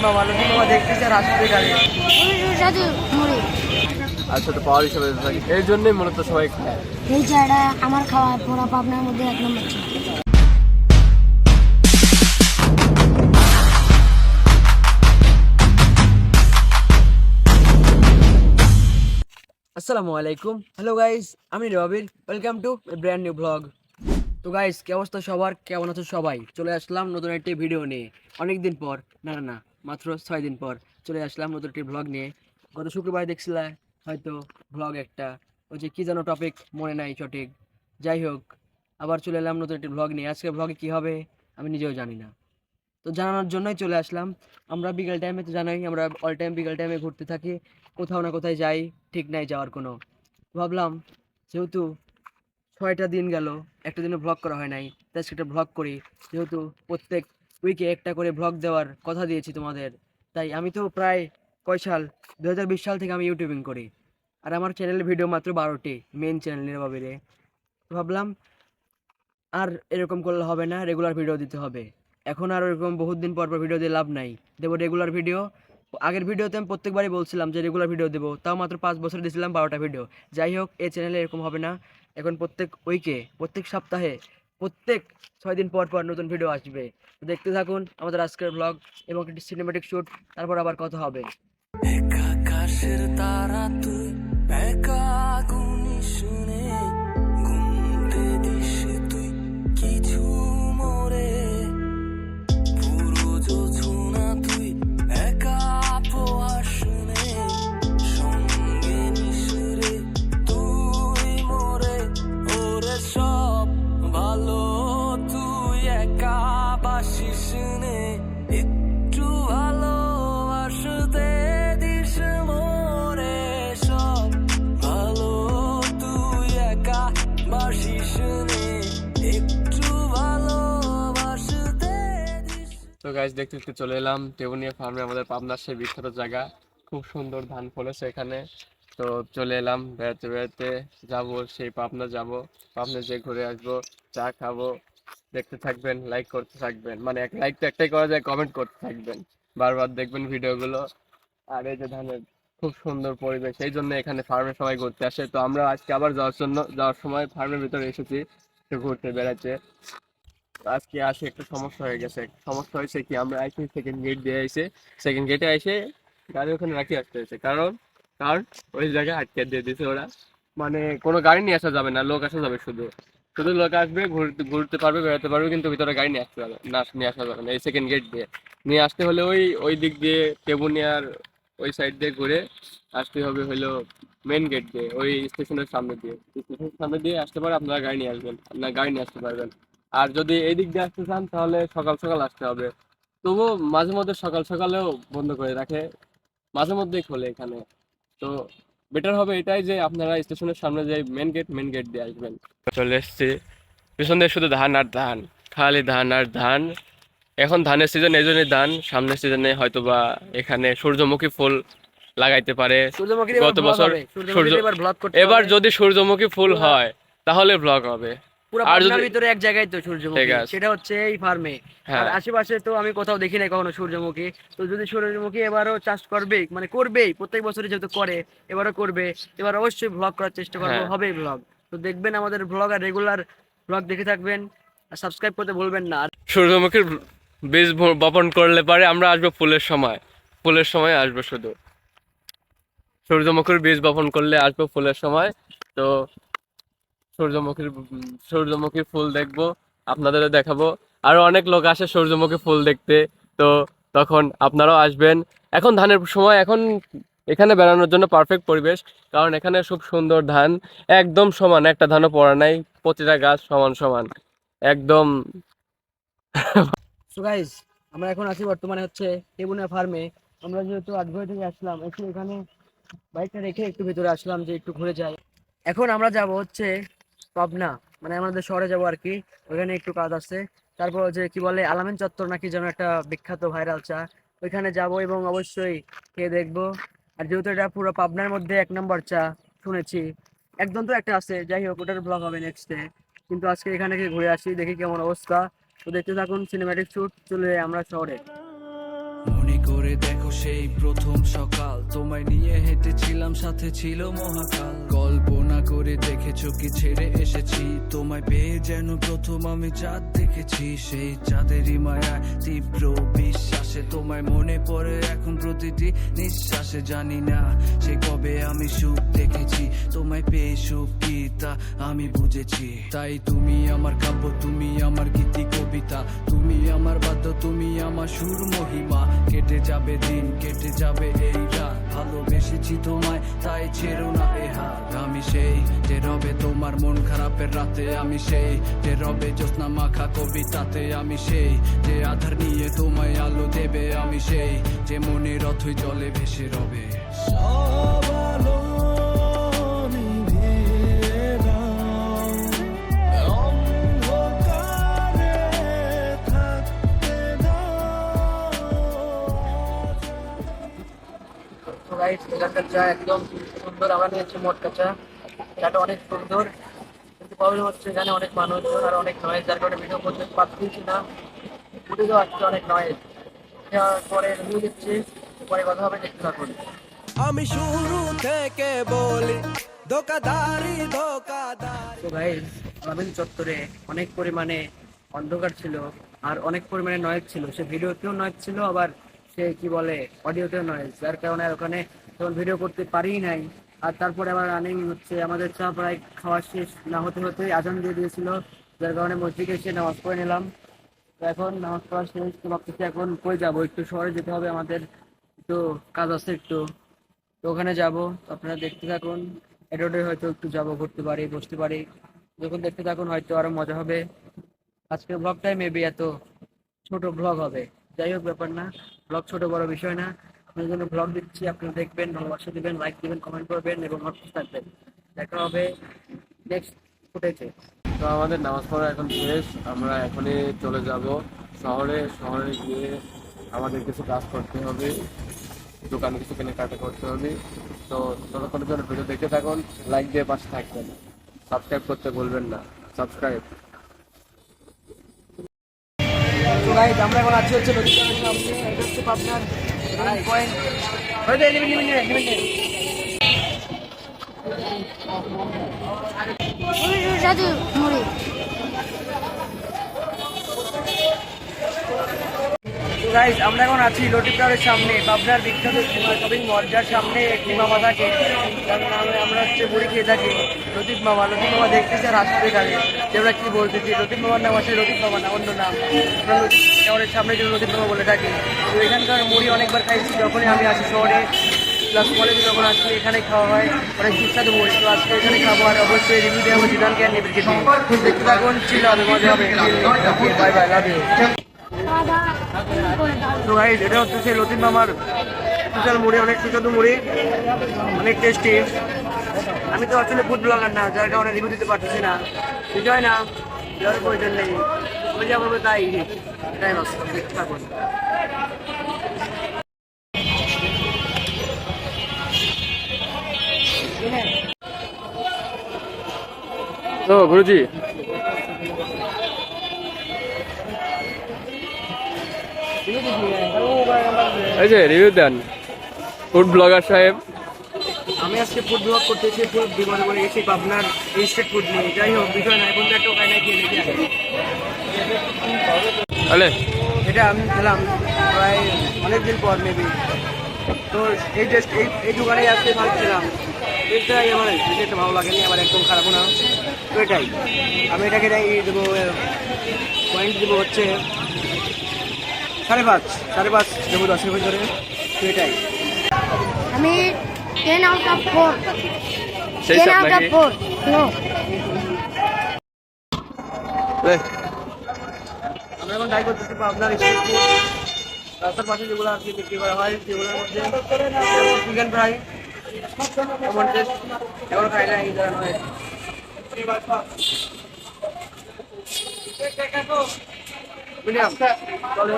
মামা লতিফ মামা দেখতেছে আর হাসতে গাড়ি আচ্ছা তো পাওয়ার হিসাবে থাকি এর জন্যই মূলত সবাই খায় এই চাটা আমার খাওয়া পুরো পাবনার মধ্যে এক নম্বর চা। আসসালামু আলাইকুম, হ্যালো গাইস, আমি রবির, welcome to A brand new blog. তো গাইস, কি অবস্থা সবার, কেমন আছো সবাই? চলে আসলাম নতুন একটি ভিডিও নিয়ে। অনেক দিন পর, না মাত্র 6 দিন পর চলে আসলাম নতুন একটি ব্লগ নিয়ে। গত শুক্রবার দেখছিলাম হয়তো ব্লগ একটা, ওই যে কী যেন টপিক মনে নাই সঠিক। যাই হোক, আবার চলে এলাম নতুন একটি ব্লগ নিয়ে। আজকে ব্লগে কী হবে আমি নিজেও জানি না, তো জানানোর জন্যই চলে আসলাম। আমরা বিকেল টাইমে তো জানাই আমরা অল টাইম বিকেল টাইমে ঘুরতে থাকি, কোথাও না কোথায় যাই, ঠিক নাই যাওয়ার কোনো। ভাবলাম যেহেতু 6টা দিন গেল, একটা দিনও ভ্লগ করা হয় নাই, তাই সেটা ভ্লগ করি। যেহেতু প্রত্যেক উইকে একটা করে ভ্লগ দেওয়ার কথা দিয়েছি তোমাদের, তাই আমি তো প্রায় কয় সাল, 2020 সাল থেকে আমি ইউটিউবিং করি, আর আমার চ্যানেলের ভিডিও মাত্র 12টি, মেন চ্যানেল নিরাভাবে। তো ভাবলাম আর এরকম করলে হবে না, রেগুলার ভিডিও দিতে হবে। এখন আর এরকম বহুত দিন পর পর ভিডিও দিয়ে লাভ নাই, দেবো রেগুলার ভিডিও। আগের ভিডিওতে আমি প্রত্যেকবারই বলছিলাম যে রেগুলার ভিডিও দেবো, তাও মাত্র 5 বছর দিয়েছিলাম 12টা ভিডিও। যাই হোক, এই চ্যানেলে এরকম হবে না, এখন প্রত্যেক উইকে, প্রত্যেক সপ্তাহে, প্রত্যেক 6 দিন পর পর নতুন ভিডিও আসবে। তো দেখতে থাকুন আমাদের আজকের ব্লগ এবং একটি সিনেমেটিক শ্যুট, তারপর আবার কথা হবে। আকাশের তারা তুই একা গুনি শুনে ঘুমতে দিস তুই কিছু মোরে পুরো যোছনা তুই একা পোহা শুনে সঙ্গে নিশুরে তুই মোরে ওরে সব ভালো তুই একা বাসিস নে একটু ভালোবাসতে দিস মোরে সব ভালো তুই একা বাসিস নে একটু ভালোবাসতে দিস। তো গাইস, দেখতে দেখতে চলে এলাম টেবুনিয়া ফার্মে, আমাদের পাবনার সেই বিখ্যাত জায়গা। খুব সুন্দর ধান ফলেছে এখানে। তো চলে এলাম, বেড়াতে বেড়াতে যাবো, সেই পাবনা যাব, পাবনা যে ঘুরে আসবো, চা খাবো। দেখতে থাকবেন, লাইক করতে থাকবেন, মানে এক লাইক তো একটাই করা যায়, কমেন্ট করতে থাকবেন, বারবার দেখবেন ভিডিওগুলো। আর এই যে ধানের খুব সুন্দর পরিবেশ, এই জন্য এখানে ফার্মে সবাই ঘুরতে আসে। তো আমরা আজকে আবার যাওয়ার সময় ফার্মের ভিতরে এসেছি একটু ঘুরতে বেড়াতে। আজকে আসে একটা সমস্যা হয়ে গেছে। সমস্যা হয়েছে কি, আমরা আইসি সেকেন্ড গেট দিয়ে এসে, সেকেন্ড গেটে এসে গাড়ি ওখানে রাখি আসতে হয়েছে, কারণ কারণ ওই জায়গায় আটকে দিয়ে দিয়েছে ওরা। মানে কোনো গাড়ি নিয়ে আসা যাবে না, লোক আসা যাবে শুধু, শুধু লোক আসবে, ঘুরতে ঘুরতে পারবে, বেড়াতে পারবে, কিন্তু ভিতরে গাড়ি নিয়ে আসতে যাবে না, নিয়ে আসা যাবে না। এই সেকেন্ড গেট দিয়ে নিয়ে আসতে হলে ওই ওই দিক দিয়ে টেবুনিয়ার ওই সাইড দিয়ে ঘুরে আসতে হবে, হলো মেন গেট দিয়ে, ওই স্টেশনের সামনে দিয়ে। স্টেশনের সামনে দিয়ে আসতে পারে, আপনারা গাড়ি নিয়ে আসবেন, আপনারা গাড়ি নিয়ে আসতে পারবেন। আর যদি এই দিক দিয়ে আসতে চান তাহলে সকাল সকাল আসতে হবে। তবুও মাঝে মধ্যে সকাল সকালেও বন্ধ করে রাখে, মাঝে মধ্যেই খোলে এখানে। তো বেটার হবে এটাই যে আপনারা স্টেশনের সামনে যে মেন গেট দিয়ে আসবেন। চলে এসছি, পিছন দিয়ে শুধু ধান আর ধান, খালি ধান আর ধান। এখন ধানের সিজন, এই জন্যই ধান। সামনের সিজনে হয়তো বা এখানে সূর্যমুখী ফুল লাগাইতে পারে। গত বছর এবার যদি সূর্যমুখী ফুল হয় তাহলে ব্লগ হবে। পুরো আর পাবনার যদি ভিতরে এক জায়গায় তো সূর্যমুখী, সেটা হচ্ছে এই ফার্মে। আর হ্যাঁ, আশেপাশে তো আমি কোথাও দেখি নাই কখনো সূর্যমুখী। তো যদি সূর্যমুখী এবারও চাষ করবে, মানে করবেই, প্রত্যেক বছরই যেহেতু করে, এবারও করবে, এবার অবশ্যই ব্লগ করার চেষ্টা করবো, হ্যাঁ, হবেই ব্লগ। তো দেখবেন আমাদের ব্লগ, আর রেগুলার ব্লগ দেখে থাকবেন, আর সাবস্ক্রাইব করতে ভুলবেন না। আর সূর্যমুখীর বীজ বপন করলে পারে আমরা আসবো ফুলের সময়, ফুলের সময় আসবো শুধু। সূর্যমুখীর বীজ বপন করলে আসবো ফুলের সময়। তো সূর্যমুখীর ফুল দেখবো, আপনাদেরও দেখাবো। আরো অনেক লোক আসে সূর্যমুখী ফুল দেখতে, তো তখন আপনারাও আসবেন। এখন ধানের সময়, এখন এখানে বেড়ানোর জন্য পারফেক্ট পরিবেশ, কারণ এখানে খুব সুন্দর ধান, একদম সমান, একটা ধানও পড়া নাই, প্রতিটা গাছ সমান সমান একদম। সো গাইস, আমরা এখন আছি বর্তমানে হচ্ছে টেবুনিয়া ফার্মে। আমরা যেহেতু আটঘর থেকে আসলাম, একটু এখানে বাইকটা রেখে একটু ভিতরে আসলাম যে একটু ঘুরে যাই। এখন আমরা যাব হচ্ছে পাবনা, মানে আমাদের শহরে যাব আর কি, ওইখানে একটু কাজ আছে। তারপর যে কি বলে আলামিন চত্বর নাকি যেন একটা বিখ্যাত ভাইরাল চা, ওইখানে যাব এবং অবশ্যই খেয়ে দেখবো। আর যেহেতু এটা পুরো পাবনার মধ্যে 1 নম্বর চা শুনেছি, একদম তো একটা আছে, যাই হোক ওটার ব্লগ হবে নেক্সট ডে। কিন্তু আজকে এখানে গিয়ে ঘুরে আসি, দেখি কেমন অবস্থা। তো দেখতে থাকুন সিনেম্যাটিক শুট, চলে যাই আমরা শহরে। মনে করে দেখো সেই প্রথম সকাল, তোমায় নিয়ে হেঁটেছিলাম, সাথে ছিল মহাকাল। কল্পনা করে দেখেছো কি ছেড়ে এসেছি, তোমায় পেয়ে যেন প্রথম আমি চাঁদ দেখেছি। সেই চাঁদেরই মায়া তীব্র বিশ্বাসে তোমায় মনে পড়ে এখন প্রতিটি নিঃশ্বাসে। জানি না সে কবে আমি সুখ দেখেছি, তোমায় পেয়ে সুখ কি তা আমি বুঝেছি। তাই তুমি আমার কাব্য, তুমি আমার গীতি কবিতা, তুমি আমার বাদ্য, তুমি আমার সুর মহিমা। কেটে যাবে দিন, কেটে যাবে এই রাত, ভালোবেসেছি তোমায় তাই ছেড়ো না এ হাত। আমি সেই যে রবে তোমার মন খারাপের রাতে, আমি সেই যে রবে জ্যোৎস্না মাখা কবিতাতে, আমি সেই যে আধার নিয়ে তোমায় আলো দেবে, আমি সেই যে মনের অথই জলে ভেসে রবে। সব আলো নিভিয়ে দাও, অন্ধকারে থাকতে তো গাইস এখানকার চা একদম সুন্দর। আমরা নিয়েছি মটকা চা, চাটা অনেক সুন্দর, কিন্তু প্রবলেম হচ্ছে এখানে অনেক মানুষজন আর অনেক নয়েজ, যার কারণে ভিডিও করতে পারছি না। ভিডিও আসছে অনেক নয়েজ। পরে রিভিউ দিচ্ছি, পরে কথা হবে, দেখতে থাকুন। আমি শুরু থেকে বলি ধোকাধারি ধোকাধারি। তো গাইস রবীন চত্বরে অনেক পরিমাণে অন্ধকার ছিল আর অনেক পরিমাণে নয়েজ ছিল। সে ভিডিওতেও নয়েজ ছিল, আবার সে কি বলে অডিওতেও নয়েজ, যার কারণে আর ওখানে তখন ভিডিও করতে পারি নাই। আর তারপরে আবার রানিং হচ্ছে, আমাদের চা প্রায় খাওয়া শেষ না হতে হতে আজান দিয়ে দিয়েছিল, যার কারণে মসজিদে এসে নামাজ পড়ে নিলাম। তো এখন নামাজ পড়া শেষ, তো ভাবতেছি এখন কই যাবো, একটু শহরে যেতে হবে আমাদের, একটু কাজ আছে একটু, তো ওখানে যাবো। তো আপনারা দেখতে থাকুন, এডোডে হয়তো একটু যাবো, ঘুরতে পারি, বসতে পারি, যখন দেখতে থাকুন হয়তো আরো মজা হবে। আজকের ব্লগটাই মেবি এত ছোট ব্লগ হবে, যাই হোক ব্যাপার না, ব্লগ ছোট বড় বিষয় না। আপনার জন্য ব্লগ দিচ্ছি, আপনারা দেখবেন, ভালোবাসা দিবেন, লাইক দিবেন, কমেন্ট করবেন এবং আমার পাশে থাকবেন। দেখা হবে নেক্সট ফুটেজে। তো আমাদের নামাজ পড়া এখন শেষ, আমরা এখনই চলে যাব শহরে। শহরে গিয়ে আমাদের কিছু কাজ করতে হবে, দোকানে কিছু কেনাকাটা করতে হবে। তো ততক্ষণের জন্য ভিডিও দেখতে থাকুন, লাইক দিয়ে পাশে থাকবেন, সাবস্ক্রাইব করতে ভুলবেন না, সাবস্ক্রাইব। তো গাইস আমরা এখন আছি হচ্ছে নদীর সামনে, এটা হচ্ছে পাবনার পয়েন্ট, হয়তো এলিমিনেট সাধু মুড়ি। তো গাইস আমরা এখন আছি লটিফ টাওয়ারের সামনে, পাবনার বিখ্যাত শপিং মল, যার সামনে একটি মামা থাকে, যার নামে আমরা হচ্ছে মুড়ি খেয়ে থাকি, লতিফ মামা। লতিফ মামা দেখতেছি আর আসতে থাকে যে আমরা কি বলতেছি, লতিফ মামার নাম আছে লতিফ মামা না অন্য নাম, আমরা লতিফ টাওয়ারের সামনে যে লতিফ মামা বলে থাকি। তো এখানকার মুড়ি অনেকবার খাইছি যখনই আমি আসি শহরে, প্লাস কলেজে যখন আসছি এখানে খাওয়া হয়, অনেক সুস্বাদু মুড়ি। তো আজকে এখানে খাবো আর অবশ্যই রিভিউ দেবো জিদানকে আর নেবের খেতে। দেখতে থাকুন, ছিল হবে, মজা হবে। Bye bye, love you. তো গাইস এটা হচ্ছে সেই লতিফ মামার স্পেশাল মুড়ি, অনেক সুস্বাদু মুড়ি, অনেক টেস্টি। আমি তো আসলে ফুড ব্লগার না, যার কারণে রিভিউ দিতে পারতেছি না, বিষয় না, যার প্রয়োজন নেই, আমি যা বলবো তাই, এটাই বাস্তব। দেখতে থাকুন। তো গুরুজি, এই যে রিভিউ দেন ফুড ব্লগার সাহেব। আমি আজকে ফুড ব্লগ করতেছি, ফুড বিমানে বলে গেছি পাবনার স্ট্রিট ফুড নিয়ে। যাই হোক বিষয় না, এখন তো একটা ওখানে গিয়ে লেগে আছে। তাহলে এটা আমি খেলাম প্রায় অনেকদিন পর মেবি। তো এই টেস্ট এই দোকানে আসতে ভাবছিলাম, টেস্টটাই আমার একটা ভালো লাগেনি, আবার একদম খারাপও না। তো এটাই আমি এটাকে দেবো, পয়েন্ট দেবো হচ্ছে 5.5 দেবো 10-এর ভিতরে। তো এটাই আমি 10 out of 4। সেই 10 সব out of নাকি? 4 নো। আমরা এখন ট্রাই করতেছি আপনার স্ট্রিট ফুড, রাস্তার পাশে যেগুলো আর কি বিক্রি করা হয়, সেগুলোর মধ্যে চিকেন ফ্রাই, কেমন টেস্ট এগুলো খাই না, এই ধরনের হয়। মিডিয়াম চলে।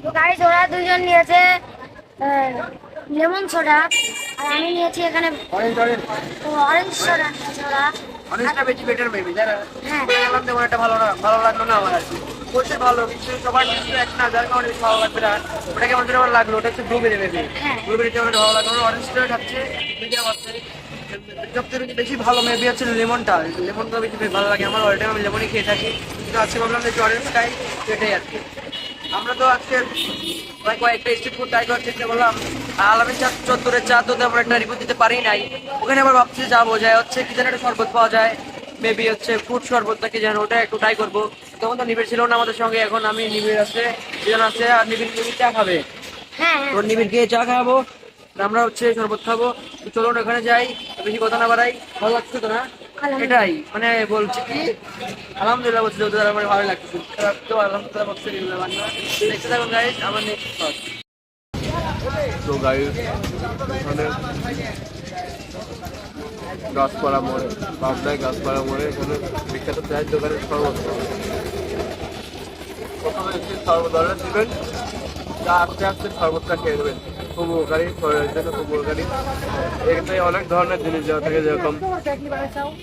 তো গাইস ওরা দুজন নিয়েছে লেমন সোডা আর আমি নিয়েছি এখানে অরেঞ্জ সোডা নিয়েছে ওরা। অনেকটা বেশি বেটার মেবি, জানা হ্যাঁ খেলাম তেমন একটা ভালো লাগলো না আমার আর কি। বলছে ভালো, কিন্তু সবার কিছু এক না, যার কারণে বেশি ভালো লাগবে না। ওটা কেমন যেন আমার লাগলো, ওটা হচ্ছে ব্লুবেরি মেবি। হ্যাঁ। ব্লুবেরিটা আমার ভালো লাগলো, অরেঞ্জটা খাচ্ছে মিডিয়াম আছে। সবথেকে বেশি ভালো মেবি হচ্ছে লেমনটা, লেমনটা বেশি ভালো লাগে আমার, অল টাইম আমি লেমনই খেয়ে থাকি। কিন্তু আজকে ভাবলাম যে অরেঞ্জ খাই, সেটাই আর কি। আমরা তো আজকে কয়েকটা স্ট্রিট ফুড ট্রাই করার চেষ্টা করলাম। আলামিন চত্বরের চা তো আমরা একটা রিভিউ দিতে পারি নাই, ওখানে আবার ভাবছি যাবো, যায় হচ্ছে কি যেন একটা শরবত পাওয়া যায়, মেবি হচ্ছে ফ্রুট শরবত নাকি যেন, ওটা একটু ট্রাই করবো। তখন তো নিবিড় ছিল না আমাদের সঙ্গে, এখন আমি নিবিড় আছে, দুজন আছে, আর নিবিড় নিবিড় চা খাবে। হ্যাঁ তো নিবিড় গিয়ে চা খাবো, আমরা হচ্ছে শরবত খাবো। তো চলুন ওখানে যাই, বেশি কথা না বাড়াই। ভালো লাগছে তো না? এটাই মানে বলছি কি, আলহামদুলিল্লাহ বলছি, ওদের আমার ভালো লাগছে। তো আলহামদুলিল্লাহ বলছে, দেখতে থাকুন গাইস আমার নেক্সট থট। তো গাইস, এখানে গাছপাড়া মোড়ে, পাবনায় গাছপাড়া মোড়ে এখানে বিখ্যাত চায়ের দোকানের শরবত পাওয়া যায়। প্রথমে একটি শরবত অর্ডার দিবেন, তা আস্তে আস্তে শরবতটা খেয়ে নেবেন। খুব উপকারী, শরীরের জন্য খুব উপকারী। এখানে অনেক ধরনের জিনিস দেওয়া থাকে, যেরকম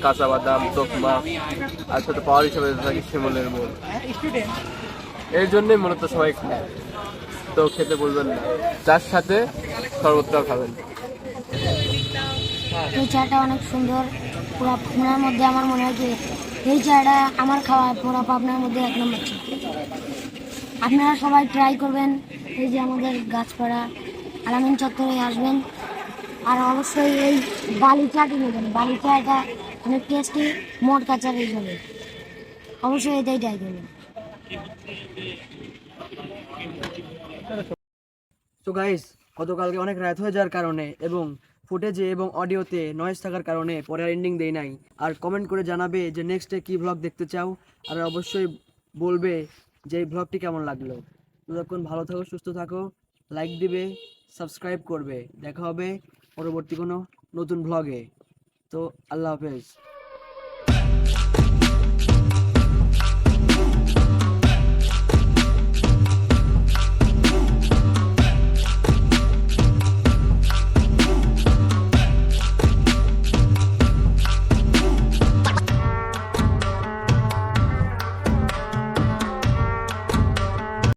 কাঁচা বাদাম, তোকমা, আর সাথে পাওয়ার হিসেবে দিতে থাকে শিমুলের মূল। এর জন্যই মূলত সবাই খায়, তো খেতে বলবেন না, তার সাথে শরবতটাও খাবেন। এই চাটা অনেক সুন্দর। পুরো পাবনার মধ্যে আমার মনে হয় যে এই চাটা আমার খাওয়া পুরো পাবনার মধ্যে এক নম্বর চা। আপনারা সবাই ট্রাই করবেন, এই যে আমাদের গাছপাড়া আলামিন চত্বরে আসবেন, আর অবশ্যই এই বালি চাটি নেবেন। বালি চাটা অনেক টেস্টি, মোট কাঁচা হিসাবে অবশ্যই এটাই ট্রাই করবেন। তো গাইস, গতকালকে অনেক রাত হয়ে যাওয়ার কারণে এবং ফুটেজে এবং অডিওতে নয়েজ থাকার কারণে পরে আর এন্ডিং দেই নাই। আর কমেন্ট করে জানাবে যে নেক্সটে কি ব্লগ দেখতে চাও, আর অবশ্যই বলবে যে এই ব্লগটি কেমন লাগলো। ততক্ষণ ভালো থাকো, সুস্থ থাকো, লাইক দিবে, সাবস্ক্রাইব করবে। দেখা হবে পরবর্তী কোনো নতুন ব্লগে। তো আল্লাহ হাফেজ।